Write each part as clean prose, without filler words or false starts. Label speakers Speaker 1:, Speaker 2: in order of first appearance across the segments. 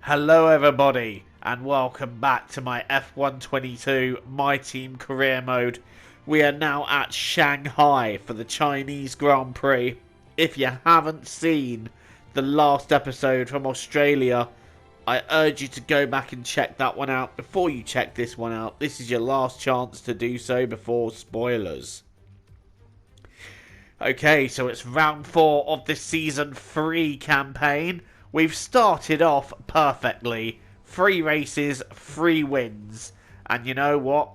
Speaker 1: Hello everybody and welcome back to my F122 My Team Career Mode. We are now at Shanghai for the Chinese Grand Prix. If you haven't seen the last episode from Australia, I urge you to go back and check that one out before you check this one out. This is your last chance to do so before spoilers. Okay, so it's round 4 of the Season 3 campaign. We've started off perfectly. 3 races, 3 wins. And you know what?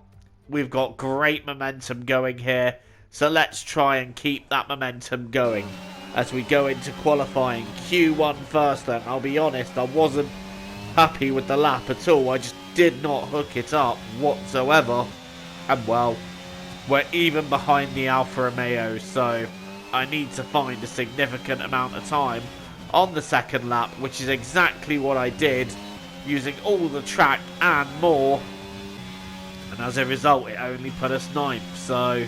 Speaker 1: We've got great momentum going here. So let's try and keep that momentum going as we go into qualifying. Q1 first then. I'll be honest, I wasn't happy with the lap at all. I just did not hook it up whatsoever. And well, we're even behind the Alfa Romeo, so I need to find a significant amount of time on the second lap, which is exactly what I did, using all the track and more, and as a result it only put us 9th, so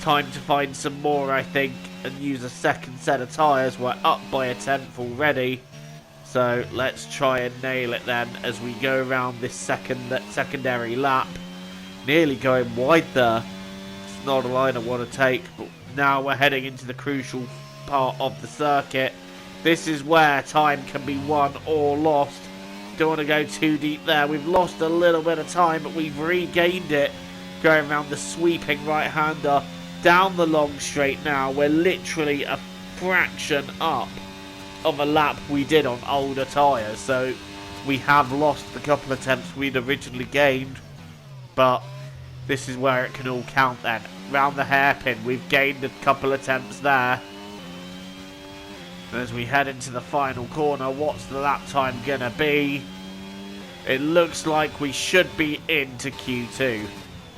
Speaker 1: time to find some more I think and use a second set of tyres. We're up by a 10th already, so let's try and nail it then as we go around this secondary lap. Nearly going wide there. It's not a line I want to take, but now we're heading into the crucial part of the circuit. This is where time can be won or lost. Don't want to go too deep there. We've lost a little bit of time, but we've regained it going around the sweeping right-hander down the long straight now. We're literally a fraction up of a lap we did on older tyres, so we have lost the couple of attempts we'd originally gained, but this is where it can all count then. Round the hairpin, we've gained a couple attempts there. As we head into the final corner, what's the lap time gonna be? It looks like we should be into Q2,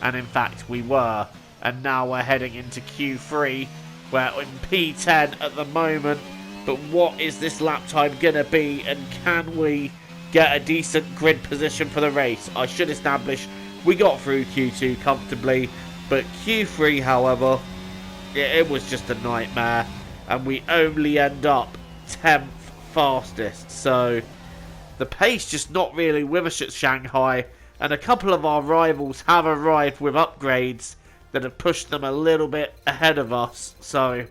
Speaker 1: and in fact we were. And now we're heading into Q3. We're in P10 at the moment, but what is this lap time gonna be, and can we get a decent grid position for the race? I should establish we got through Q2 comfortably, but Q3, however, it was just a nightmare. And we only end up 10th fastest. So the pace just not really with us at Shanghai. And a couple of our rivals have arrived with upgrades that have pushed them a little bit ahead of us. So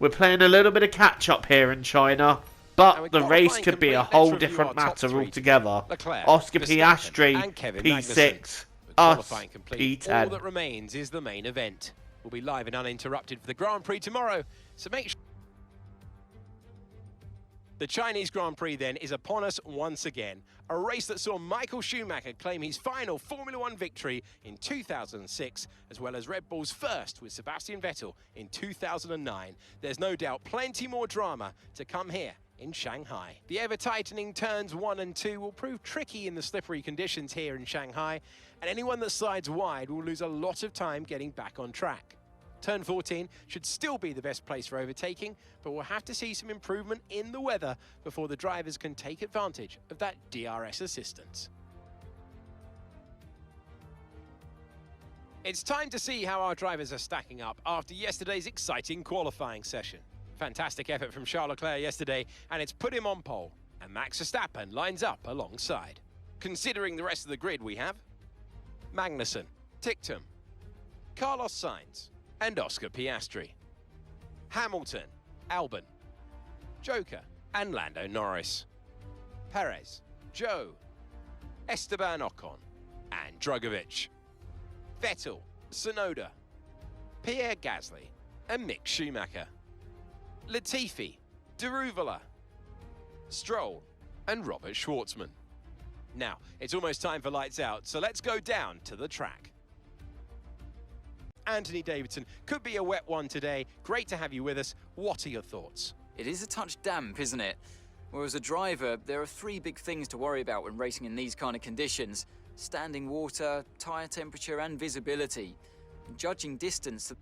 Speaker 1: we're playing a little bit of catch up here in China. But the race could be a whole different matter altogether. Oscar Piastri, P6, us, P10.
Speaker 2: All that remains is the main event. We'll be live and uninterrupted for the Grand Prix tomorrow, so make sure. The Chinese Grand Prix then is upon us once again. A race that saw Michael Schumacher claim his final Formula One victory in 2006, as well as Red Bull's first with Sebastian Vettel in 2009. There's no doubt plenty more drama to come here in Shanghai. The ever-tightening turns 1 and 2 will prove tricky in the slippery conditions here in Shanghai, and anyone that slides wide will lose a lot of time getting back on track. Turn 14 should still be the best place for overtaking, but we'll have to see some improvement in the weather before the drivers can take advantage of that DRS assistance. It's time to see how our drivers are stacking up after yesterday's exciting qualifying session. Fantastic effort from Charles Leclerc yesterday, and it's put him on pole, and Max Verstappen lines up alongside. Considering the rest of the grid we have Magnussen, Ticktum, Carlos Sainz, and Oscar Piastri. Hamilton, Albon, Joker, and Lando Norris. Perez, Joe, Esteban Ocon, and Drugovich. Vettel, Tsunoda, Pierre Gasly, and Mick Schumacher. Latifi, Deruvala, Stroll, and Robert Schwartzman. Now, it's almost time for lights out, so let's go down to the track. Anthony Davidson, could be a wet one today. Great to have you with us. What are your thoughts?
Speaker 3: It is a touch damp, isn't it? Well, as a driver, there are 3 big things to worry about when racing in these kind of conditions: standing water, tyre temperature, and visibility. Judging distance.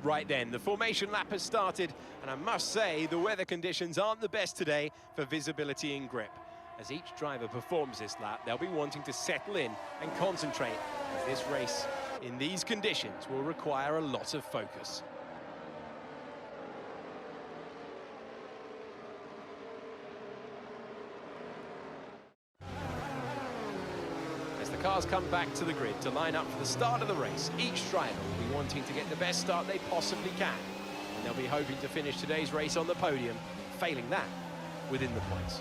Speaker 2: Right then, the formation lap has started, and I must say the weather conditions aren't the best today for visibility and grip. As each driver performs this lap, they'll be wanting to settle in and concentrate, as this race in these conditions will require a lot of focus. cars come back to the grid to line up for the start of the race. Each driver will be wanting to get the best start they possibly can. And they'll be hoping to finish today's race on the podium, failing that within the points.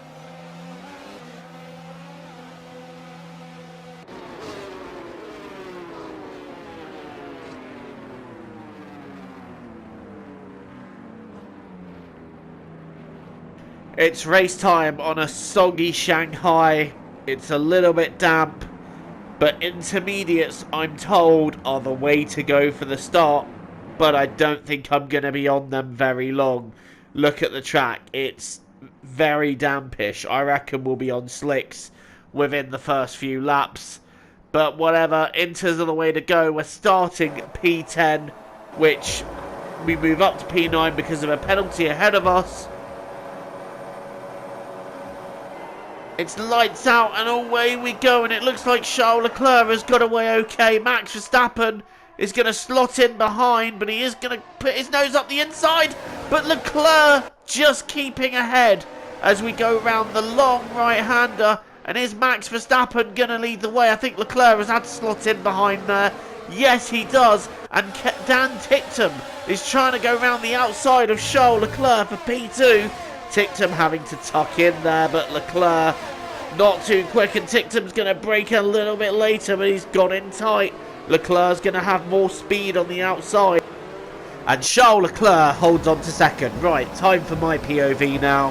Speaker 1: It's race time on a soggy Shanghai. It's a little bit damp, but intermediates, I'm told, are the way to go for the start, but I don't think I'm going to be on them very long. Look at the track. It's very dampish. I reckon we'll be on slicks within the first few laps. But whatever, Inters are the way to go. We're starting P10, which we move up to P9 because of a penalty ahead of us. It's lights out and away we go, and it looks like Charles Leclerc has got away okay. Max Verstappen is going to slot in behind, but he is going to put his nose up the inside. But Leclerc just keeping ahead as we go round the long right-hander. And is Max Verstappen going to lead the way? I think Leclerc has had to slot in behind there. Yes, he does. And Dan Ticktum is trying to go round the outside of Charles Leclerc for P2. Ticktum having to tuck in there, but Leclerc not too quick, and Ticktum's going to brake a little bit later, but he's got in tight. Leclerc's going to have more speed on the outside, and Charles Leclerc holds on to second. Right, time for my POV now.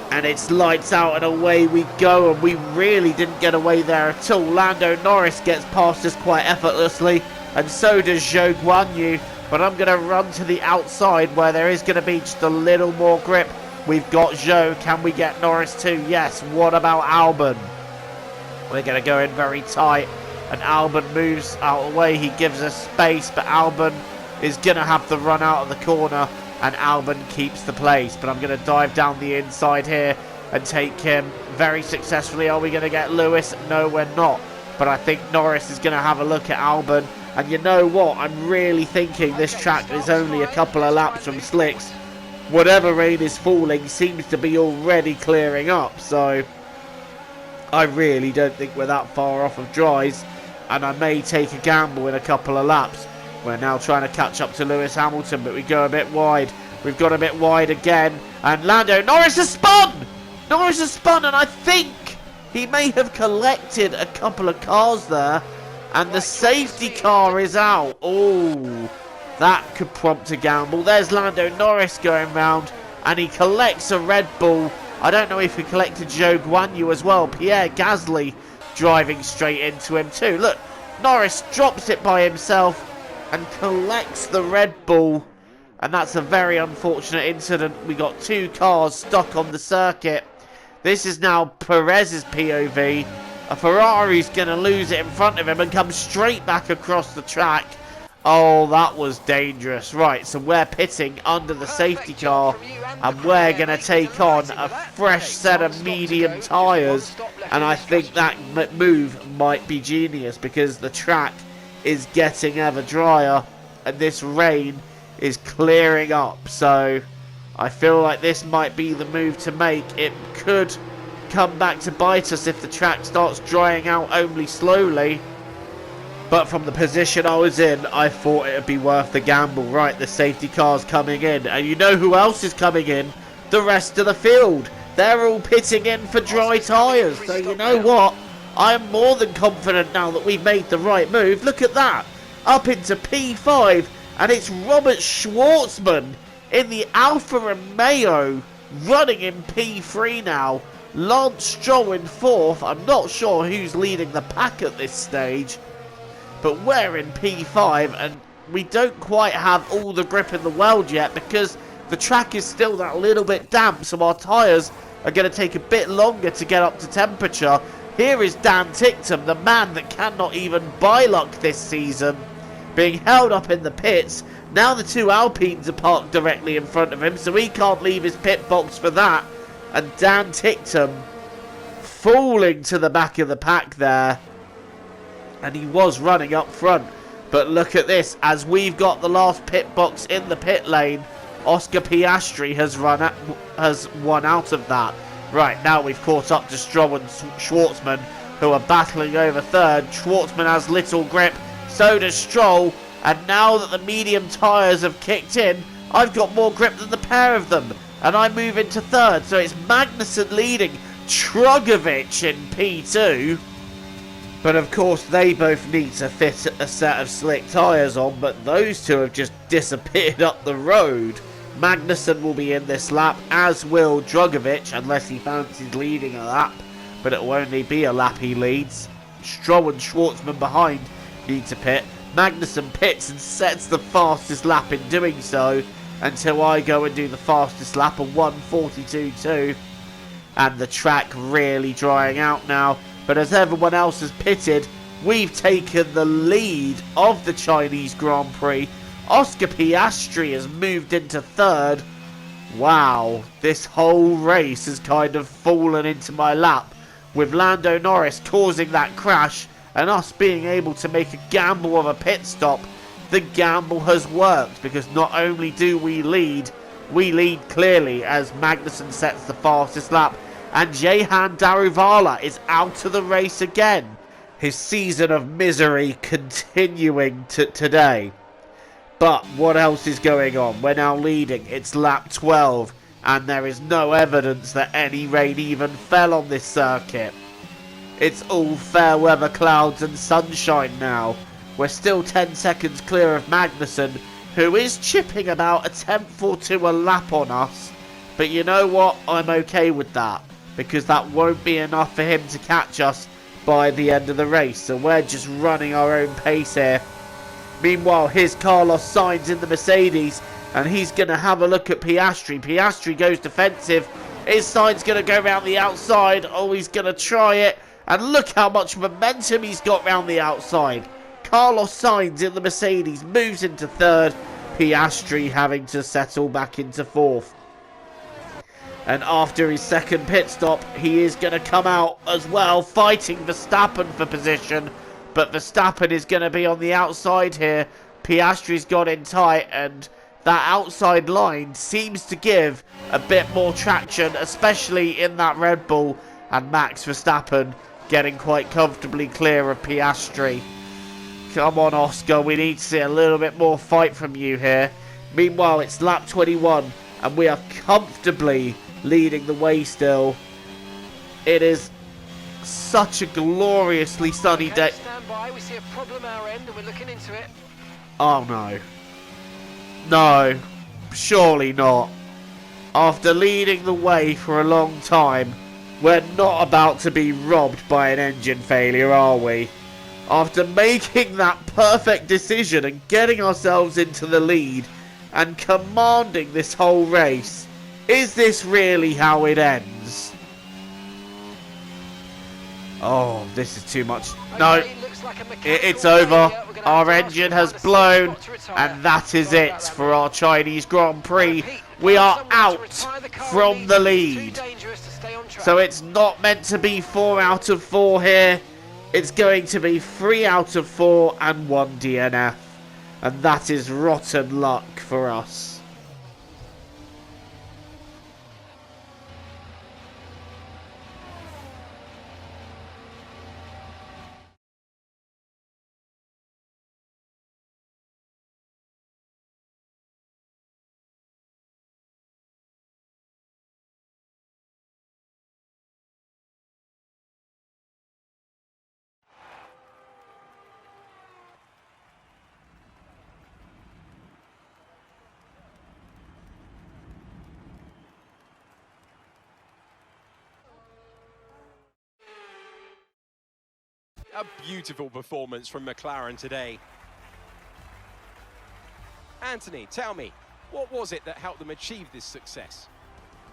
Speaker 1: And it's lights out and away we go, and we really didn't get away there at all. Lando Norris gets past us quite effortlessly, and so does Zhou Guanyu. But I'm going to run to the outside where there is going to be just a little more grip. We've got Zhou. Can we get Norris too? Yes. What about Albon? We're going to go in very tight. And Albon moves out of the way. He gives us space. But Albon is going to have the run out of the corner. And Albon keeps the place. But I'm going to dive down the inside here and take him very successfully. Are we going to get Lewis? No, we're not. But I think Norris is going to have a look at Albon. And you know what? I'm really thinking this track is only a couple of laps from slicks. Whatever rain is falling seems to be already clearing up. So I really don't think we're that far off of dries. And I may take a gamble in a couple of laps. We're now trying to catch up to Lewis Hamilton, but we go a bit wide. We've got a bit wide again. And Lando Norris has spun! Norris has spun, and I think he may have collected a couple of cars there. And the safety car is out. Oh, that could prompt a gamble. There's Lando Norris going round, and he collects a Red Bull. I don't know if he collected Zhou Guanyu as well. Pierre Gasly driving straight into him too. Look, Norris drops it by himself and collects the Red Bull. And that's a very unfortunate incident. We got two cars stuck on the circuit. This is now Perez's POV. A Ferrari's going to lose it in front of him and come straight back across the track. Oh, that was dangerous. Right, so we're pitting under the safety car, and we're going to take on a fresh set of medium tyres. And I think that move might be genius because the track is getting ever drier and this rain is clearing up. So I feel like this might be the move to make. It could come back to bite us if the track starts drying out only slowly, but from the position I was in, I thought it would be worth the gamble. Right, the safety car's coming in, and you know who else is coming in? The rest of the field. They're all pitting in for dry tyres. So you know what, I am more than confident now that we've made the right move. Look at that, up into P5, and it's Robert Schwartzman in the Alfa Romeo running in P3 now. Lance Stroll in fourth. I'm not sure who's leading the pack at this stage, but we're in P5 and we don't quite have all the grip in the world yet because the track is still that little bit damp, so our tyres are going to take a bit longer to get up to temperature. Here is Dan Ticktum, the man that cannot even buy luck this season, being held up in the pits. Now the two Alpines are parked directly in front of him, so he can't leave his pit box for that. And Dan Ticktum falling to the back of the pack there. And he was running up front. But look at this. As we've got the last pit box in the pit lane, Oscar Piastri has won out of that. Right, now we've caught up to Stroll and Schwartzman, who are battling over third. Schwartzman has little grip, so does Stroll, and now that the medium tyres have kicked in, I've got more grip than the pair of them, and I move into third, so it's Magnussen leading Drugovich in P2. But of course they both need to fit a set of slick tyres on, but those two have just disappeared up the road. Magnussen will be in this lap, as will Drugovich, unless he fancies leading a lap, but it will only be a lap he leads. Stroll and Schwartzman behind need to pit. Magnussen pits and sets the fastest lap in doing so, until I go and do the fastest lap of 1:42.2. And the track really drying out now, but as everyone else has pitted, we've taken the lead of the Chinese Grand Prix. Oscar Piastri has moved into third. Wow, this whole race has kind of fallen into my lap, with Lando Norris causing that crash and us being able to make a gamble of a pit stop. The gamble has worked, because not only do we lead clearly as Magnussen sets the fastest lap, and Jehan Daruvala is out of the race again. His season of misery continuing today. But what else is going on? We're now leading. It's lap 12, and there is no evidence that any rain even fell on this circuit. It's all fair weather clouds and sunshine now. We're still 10 seconds clear of Magnussen, who is chipping about a tenth or two a lap on us. But you know what? I'm okay with that, because that won't be enough for him to catch us by the end of the race. So we're just running our own pace here. Meanwhile, here's Carlos Sainz in the Mercedes, and he's going to have a look at Piastri. Piastri goes defensive. Is Sainz going to go around the outside? Oh, he's going to try it. And look how much momentum he's got round the outside. Carlos Sainz in the Mercedes moves into third. Piastri having to settle back into fourth. And after his second pit stop, he is going to come out as well, fighting Verstappen for position. But Verstappen is going to be on the outside here. Piastri's got in tight, and that outside line seems to give a bit more traction, especially in that Red Bull. And Max Verstappen getting quite comfortably clear of Piastri. Come on, Oscar, we need to see a little bit more fight from you here. Meanwhile, it's lap 21, and we are comfortably leading the way still. It is such a gloriously sunny day.
Speaker 2: Stand by. We see a problem our end, and we're looking into it.
Speaker 1: Oh no. No. Surely not. After leading the way for a long time, we're not about to be robbed by an engine failure, are we? After making that perfect decision and getting ourselves into the lead and commanding this whole race, is this really how it ends? Oh, this is too much. No, it's over. Our engine has blown, and that is it for our Chinese Grand Prix. We are out from the lead. So it's not meant to be 4 out of 4 here. It's going to be 3 out of 4 and 1 DNF. And that is rotten luck for us.
Speaker 2: A beautiful performance from McLaren today. Anthony, tell me, what was it that helped them achieve this success?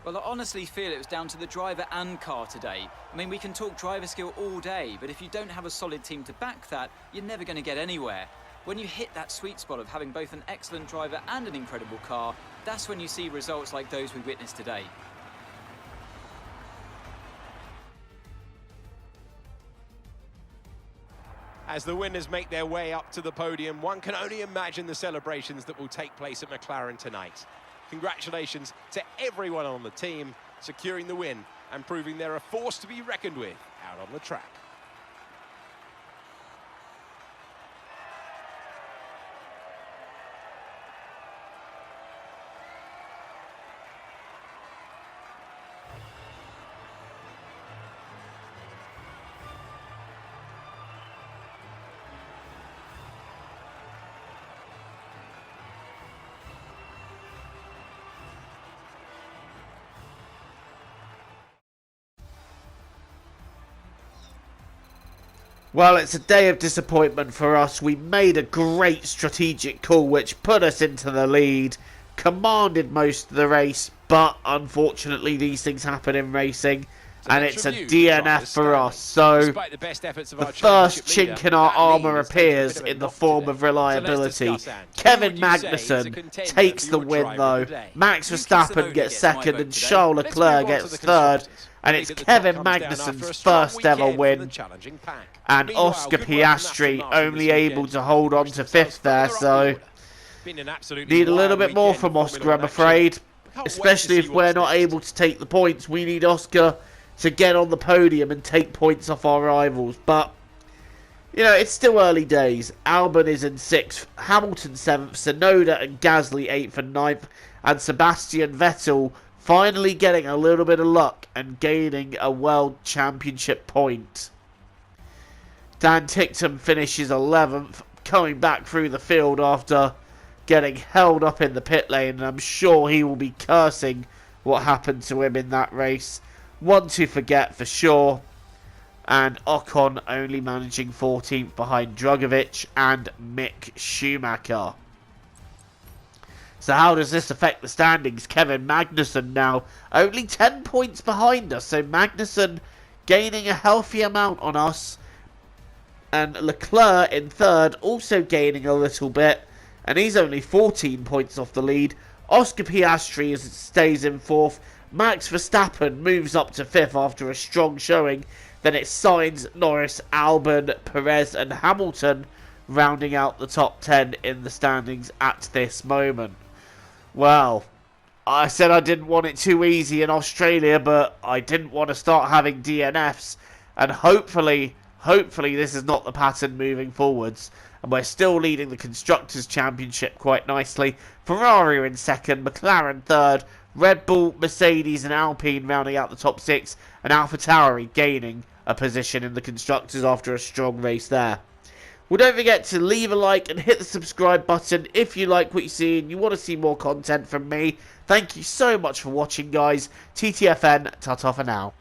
Speaker 3: Well, I honestly feel it was down to the driver and car today. I mean, we can talk driver skill all day, but if you don't have a solid team to back that, you're never going to get anywhere. When you hit that sweet spot of having both an excellent driver and an incredible car, that's when you see results like those we witnessed today.
Speaker 2: As the winners make their way up to the podium, one can only imagine the celebrations that will take place at McLaren tonight. Congratulations to everyone on the team, securing the win and proving they're a force to be reckoned with out on the track.
Speaker 1: Well, it's a day of disappointment for us. We made a great strategic call which put us into the lead, commanded most of the race, but unfortunately these things happen in racing, and it's a DNF for us. So the first chink in our armour appears in the form of reliability. Kevin Magnussen takes the win though. Max Verstappen gets second and Charles Leclerc gets third. And it's Kevin Magnussen's first ever win. And Oscar Piastri only able to hold on to fifth there, so need a little bit more from Oscar, I'm afraid. Especially if we're not able to take the points. We need Oscar to get on the podium and take points off our rivals. But, you know, it's still early days. Albon is in 6th, Hamilton 7th, Tsunoda and Gasly 8th and 9th, and Sebastian Vettel finally getting a little bit of luck and gaining a World Championship point. Dan Ticktum finishes 11th, coming back through the field after getting held up in the pit lane, and I'm sure he will be cursing what happened to him in that race. One to forget for sure. And Ocon only managing 14th behind Drugovich and Mick Schumacher. So how does this affect the standings? Kevin Magnussen now only 10 points behind us. So Magnussen gaining a healthy amount on us. And Leclerc in third also gaining a little bit. And he's only 14 points off the lead. Oscar Piastri stays in fourth. Max Verstappen moves up to fifth after a strong showing. Then it's Sainz, Norris, Albon, Perez and Hamilton rounding out the top 10 in the standings at this moment. Well, I said I didn't want it too easy in Australia, but I didn't want to start having DNFs. And hopefully this is not the pattern moving forwards. And we're still leading the Constructors' Championship quite nicely. Ferrari are in second, McLaren third, Red Bull, Mercedes and Alpine rounding out the top 6. And AlphaTauri gaining a position in the Constructors after a strong race there. Well, don't forget to leave a like and hit the subscribe button if you like what you see and you want to see more content from me. Thank you so much for watching, guys. TTFN, ta-ta for now.